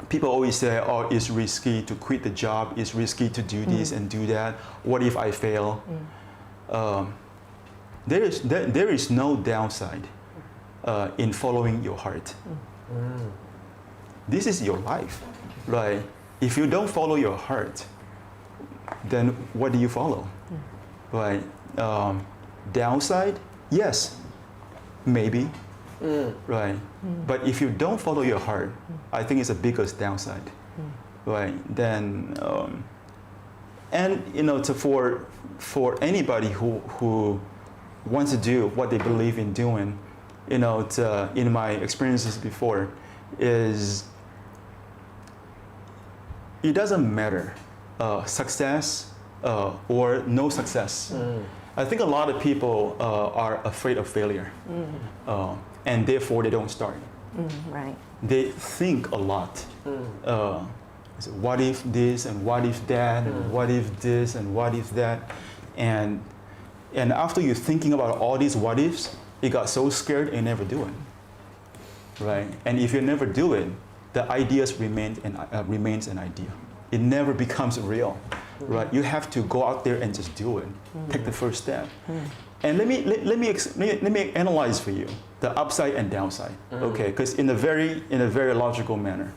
people always say, oh, it's risky to quit the job, it's risky to do this and do that. What if I fail? There is no downside in following your heart. This is your life, right? If you don't follow your heart, then what do you follow, right? Downside? Yes, maybe, right? But if you don't follow your heart, I think it's the biggest downside, right? Then, and you know, for anybody who wants to do what they believe in doing, you know, in my experiences before, is it doesn't matter success or no success. I think a lot of people are afraid of failure, and therefore they don't start. Right. They think a lot. So what if this and what if that and what if this and what if that, and after you're thinking about all these what ifs, you got so scared and never do it, right? And if you never do it, the ideas remains an idea. It never becomes real, right? You have to go out there and just do it. Take the first step. And let me analyze for you the upside and downside, okay? Because in a very logical manner.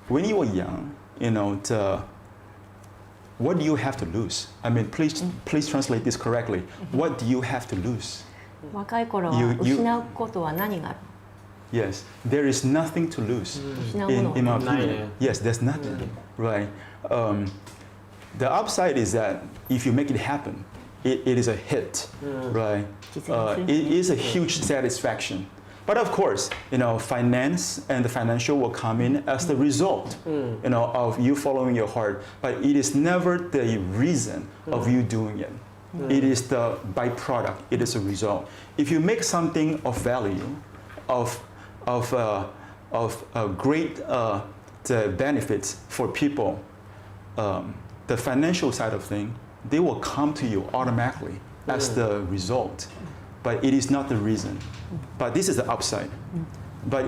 When you were young, you know, what do you have to lose? I mean, please translate this correctly. What do you have to lose? 若い頃は失うことは何がある？ Yes, there is nothing to lose. In my opinion, yes, there's nothing, right? The upside is that if you make it happen, it is a hit, right? It is a huge satisfaction. But of course, you know, finance and the financial will come in as the result, you know, of you following your heart. But it is never the reason of you doing it. It is the byproduct. It is a result. If you make something of value, of great the benefits for people, the financial side of things, they will come to you automatically as the result. But it is not the reason. But this is the upside. But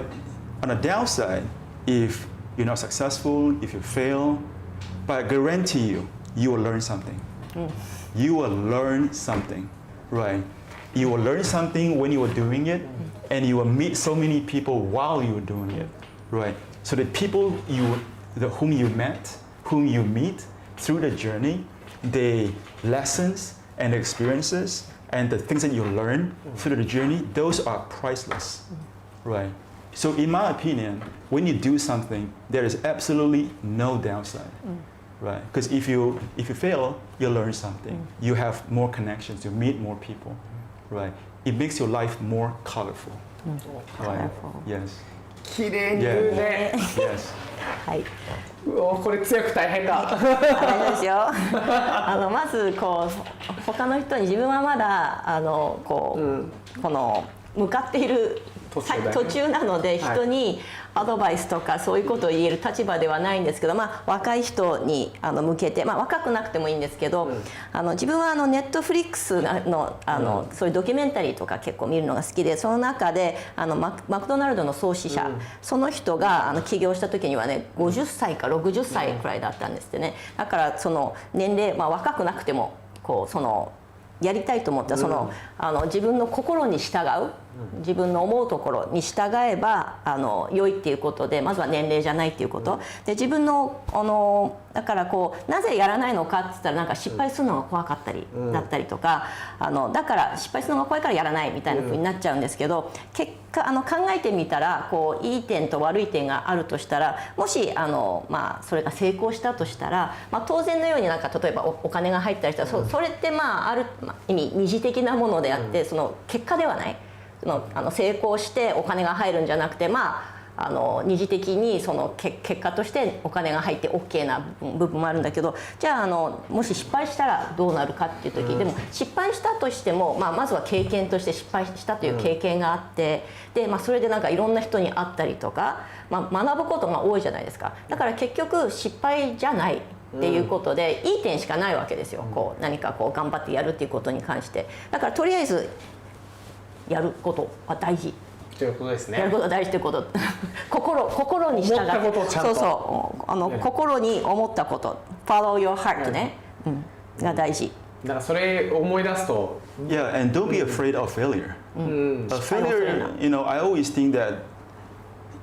on the downside, if you're not successful, if you fail, but I guarantee you, you will learn something. You will learn something, right? You will learn something when you are doing it, and you will meet so many people while you are doing it, right? So the people whom you meet through the journey, the lessons and experiences and the things that you learn through the journey, those are priceless, right? So in my opinion, when you do something, there is absolutely no downside, right? Because if you fail, you learn something. You have more connections, you meet more people, right? It makes your life more colorful, right? Yes. 綺麗に言うね。 Yes. はい。これ強く大変だ。大丈夫ですよ。まずこう他の人に自分はまだこの向かっている途中なので人にアドバイスとかそういうことを言える立場ではないんですけど、まあ若い人に向けて、まあ若くなくてもいいんですけど、自分はネットフリックスのそういうドキュメンタリーとか結構見るのが好きで、その中でマクドナルドの創始者、その人が起業した時にはね50歳か60歳くらいだったんですってね。だからその年齢、まあ若くなくてもこうそのやりたいと思ったら自分の心に従う、自分の思うところに従えば良いっていうことで、まずは年齢じゃないっていうことで、自分のだからこうなぜやらないのかって言ったらなんか失敗するのが怖かったりだったりとか、だから失敗するのが怖いからやらないみたいな風になっちゃうんですけど、結果考えてみたらこういい点と悪い点があるとしたら、もしまあそれが成功したとしたら、まあ当然のようになんか例えばお金が入ったりしたら、それってまあある意味二次的なものであって、その結果ではない。成功してお金が入るんじゃなくて、まあ二次的にその結果としてお金が入って OK な部分もあるんだけど、じゃあもし失敗したらどうなるかっていう時、でも失敗したとしても、まずは経験として失敗したという経験があって、でそれでなんかいろんな人に会ったりとか、学ぶことが多いじゃないですか。だから結局失敗じゃないっていうことで、いい点しかないわけですよ。こう何かこう頑張ってやるっていうことに関して。だからとりあえずやることは大事ということですね。やることは大事ということ心に従って思ったことをちゃんと、そう心に思ったこと follow your heart ね、が大事。だからそれ思い出すと Yeah, and don't be afraid of failure. Failure, I always think that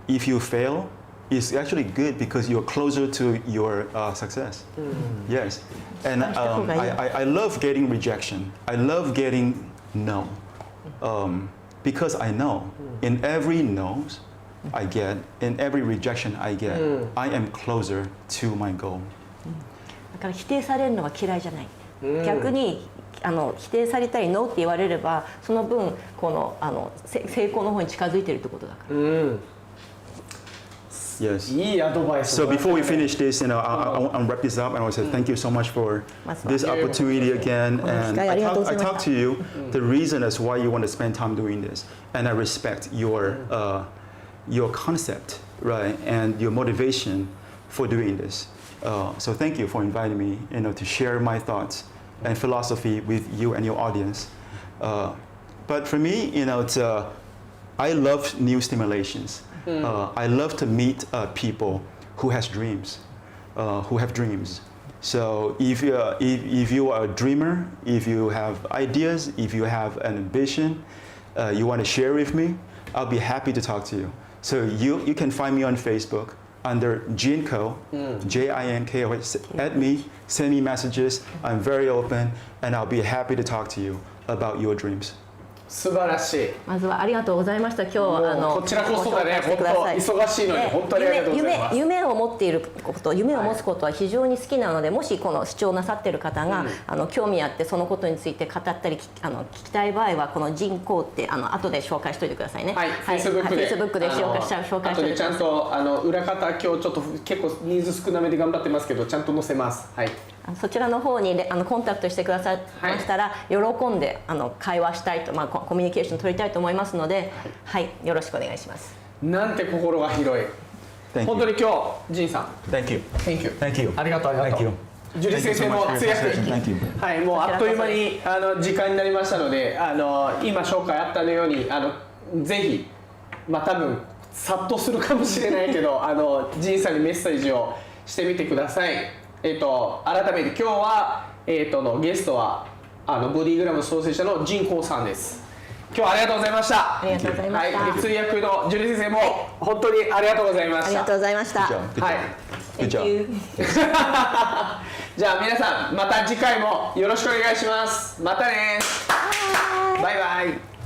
if you fail, it's actually good because you're closer to your success. Yes, and I love getting rejection. I love getting no, because I know in every no I get, in every rejection I get, I am closer to my goal. だから否定されるのが嫌いじゃない。逆に否定されたりノーって言われれば、その分この成功の方に近づいてるってことだから。Yes. いいアドバイス。 So before we finish this, I'll wrap this up, and I want to say thank you so much for this opportunity again. And I talk to you. The reason is why you want to spend time doing this, and I respect your concept, right, and your motivation for doing this. So thank you for inviting me, to share my thoughts and philosophy with you and your audience. But for me, I love new stimulations. I love to meet people who have dreams. So if you are a dreamer, if you have ideas, if you have an ambition, you want to share with me, I'll be happy to talk to you. So you can find me on Facebook under Jin Koh, Jinko. Add me, send me messages. I'm very open, and I'll be happy to talk to you about your dreams. 素晴らしい。まずはありがとうございました。今日こちらこそだね。本当忙しいのに本当にありがとうございます。夢を持っていること、夢を持つことは非常に好きなので、もしこの視聴なさっている方が興味あってそのことについて語ったり聞きたい場合は、このJin Kohって後で紹介しておいてくださいね。はい、Facebook で紹介しておいてください。後でちゃんと裏方、今日ちょっと結構人数少なめで頑張ってますけど、ちゃんと載せます。はい。そちらの方にコンタクトしてくださいましたら、喜んで会話したいと、コミュニケーション取りたいと思いますので、はい、よろしくお願いします。なんて心が広い。本当に今日、ジンさん。Thank you. Thank you. Thank you. ありがとう、ありがとう。ジュリ先生の通訳機。はい、もうあっという間に時間になりましたので、今紹介あったのように、ぜひ、多分殺到するかもしれないけど、ジンさんにメッセージをしてみてください。改めて今日は、のゲストはボディグラム創設者のJin Kohさんです。今日はありがとうございました。ありがとうございました。はい、通訳のジュリ先生も本当にありがとうございました。ありがとうございました。はい。Thank you. じゃあ皆さんまた次回もよろしくお願いします。またね。バイバイ。